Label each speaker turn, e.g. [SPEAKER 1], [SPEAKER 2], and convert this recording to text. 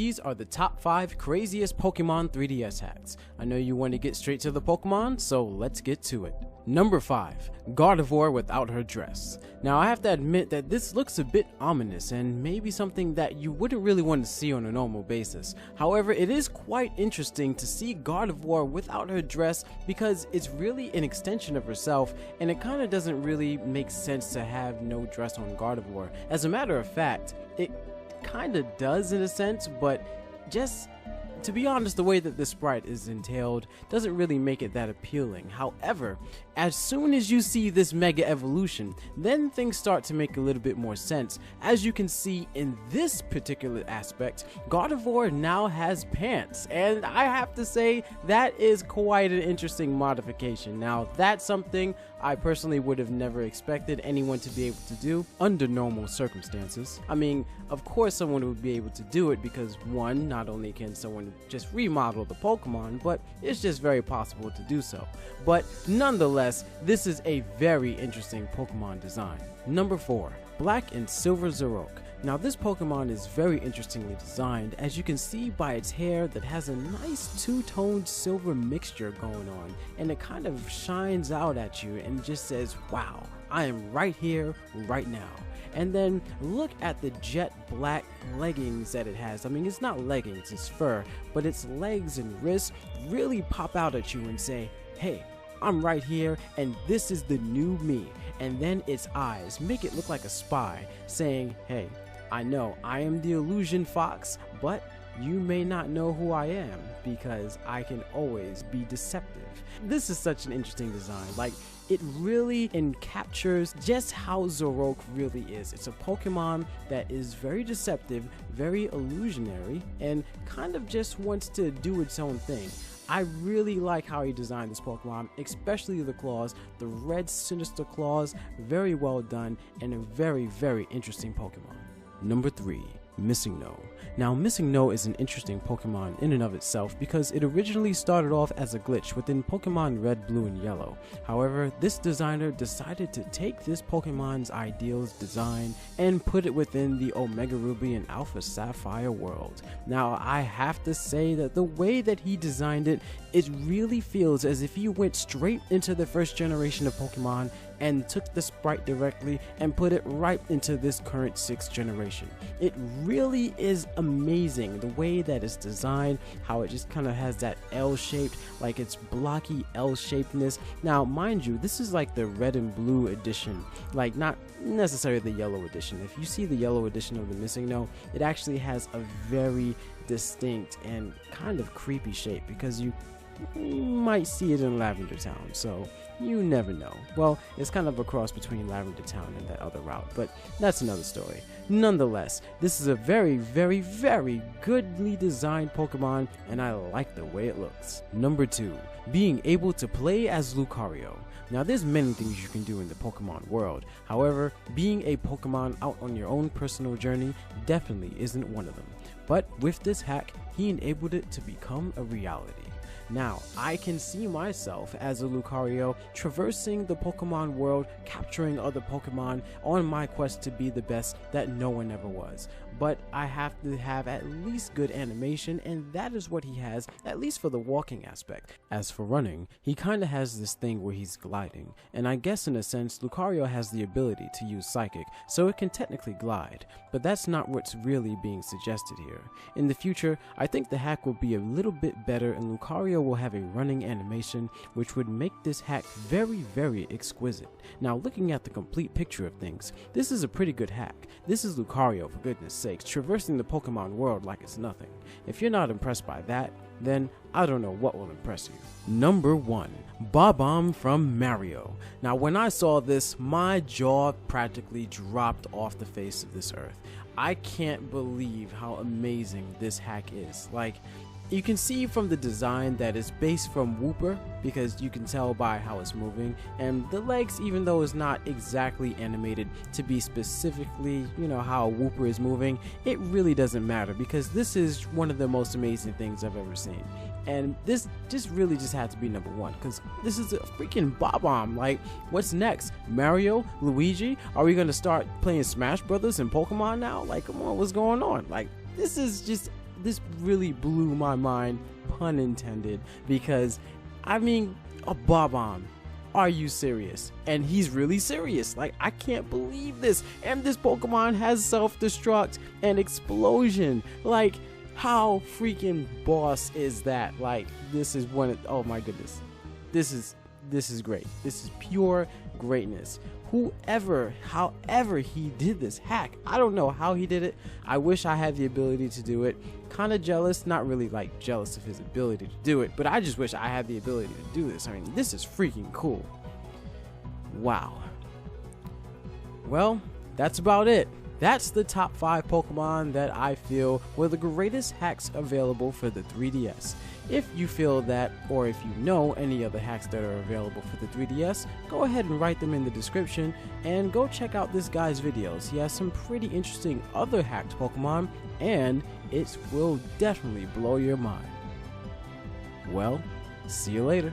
[SPEAKER 1] These are the top 5 craziest Pokemon 3DS hacks. I know you want to get straight to the Pokemon, so let's get to it. Number 5. Gardevoir without her dress. Now I have to admit that this looks a bit ominous and maybe something that you wouldn't really want to see on a normal basis. However, it is quite interesting to see Gardevoir without her dress because it's really an extension of herself, and it kind of doesn't really make sense to have no dress on Gardevoir. As a matter of fact, it kind of does in a sense, but just to be honest, the way that the sprite is entailed doesn't really make it that appealing. However, as soon as you see this mega evolution, then things start to make a little bit more sense. As you can see in this particular aspect, Gardevoir now has pants, and I have to say that is quite an interesting modification. Now that's something I personally would have never expected anyone to be able to do under normal circumstances. I mean, of course someone would be able to do it because one, not only can someone just remodel the Pokemon, but it's just very possible to do so. But nonetheless, this is a very interesting Pokemon design. Number 4. Black and Silver Zoroark. Now this Pokemon is very interestingly designed, as you can see by its hair that has a nice two-toned silver mixture going on, and it kind of shines out at you and just says, wow, I am right here, right now. And then look at the jet black leggings that it has. I mean, it's not leggings, it's fur, but its legs and wrists really pop out at you and say, hey, I'm right here and this is the new me. And then its eyes make it look like a spy saying, hey, I know I am the illusion fox, but you may not know who I am because I can always be deceptive. This is such an interesting design. Like, it really captures just how Zoroark really is. It's a Pokemon that is very deceptive, very illusionary, and kind of just wants to do its own thing. I really like how he designed this Pokemon, especially the claws, the red sinister claws, very well done, and a very, very interesting Pokemon. Number 3. MissingNo. Now MissingNo is an interesting Pokemon in and of itself because it originally started off as a glitch within Pokemon Red, Blue, and Yellow. However, this designer decided to take this Pokemon's ideals design and put it within the Omega Ruby and Alpha Sapphire world. Now I have to say that the way that he designed it, it really feels as if he went straight into the first generation of Pokemon and took the sprite directly and put it right into this current 6th generation. It really is amazing the way that it's designed, how it just kind of has that L-shaped, like it's blocky L-shapedness. Now mind you, this is like the red and blue edition, like not necessarily the yellow edition. If you see the yellow edition of the MissingNo, it actually has a very distinct and kind of creepy shape because you might see it in Lavender Town, so you never know. Well, it's kind of a cross between Lavender Town and that other route, but that's another story. Nonetheless, this is a very, very, very goodly designed Pokemon, and I like the way it looks. Number 2. Being able to play as Lucario. Now there's many things you can do in the Pokemon world. However, being a Pokemon out on your own personal journey definitely isn't one of them. But with this hack, he enabled it to become a reality. Now, I can see myself as a Lucario traversing the Pokemon world, capturing other Pokemon on my quest to be the best that no one ever was. But I have to have at least good animation, and that is what he has, at least for the walking aspect. As for running, he kinda has this thing where he's gliding, and I guess in a sense, Lucario has the ability to use Psychic, so it can technically glide, but that's not what's really being suggested here. In the future, I think the hack will be a little bit better, and Lucario will have a running animation, which would make this hack very, very exquisite. Now, looking at the complete picture of things, this is a pretty good hack. This is Lucario, for goodness sakes, traversing the Pokemon world like it's nothing. If you're not impressed by that, then I don't know what will impress you. Number 1. Bob-omb from Mario. Now when I saw this, my jaw practically dropped off the face of this earth. I can't believe how amazing this hack is. Like, you can see from the design that it's based from Wooper because you can tell by how it's moving, and the legs, even though it's not exactly animated to be specifically, you know, how Wooper is moving, it really doesn't matter because this is one of the most amazing things I've ever seen. And this just really had to be number 1 because this is a freaking Bob-omb. Like, what's next? Mario? Luigi? Are we gonna start playing Smash Brothers and Pokemon now? Like, come on, what's going on? Like, this is just this really blew my mind, pun intended, because I mean, a Bob-omb. Are you serious? And he's really serious. Like, I can't believe this. And this Pokemon has self-destruct and explosion. Like, how freaking boss is that? Like, this is one of, oh my goodness. This is great. This is pure greatness. However he did this hack, I don't know how he did it. I wish I had the ability to do it. Kind of jealous, not really like jealous of his ability to do it, but I just wish I had the ability to do this. I mean, this is freaking cool. Wow. Well, that's about it. That's the top 5 Pokemon that I feel were the greatest hacks available for the 3DS. If you feel that, or if you know any other hacks that are available for the 3DS, go ahead and write them in the description, and go check out this guy's videos. He has some pretty interesting other hacked Pokemon, and it will definitely blow your mind. Well, see you later.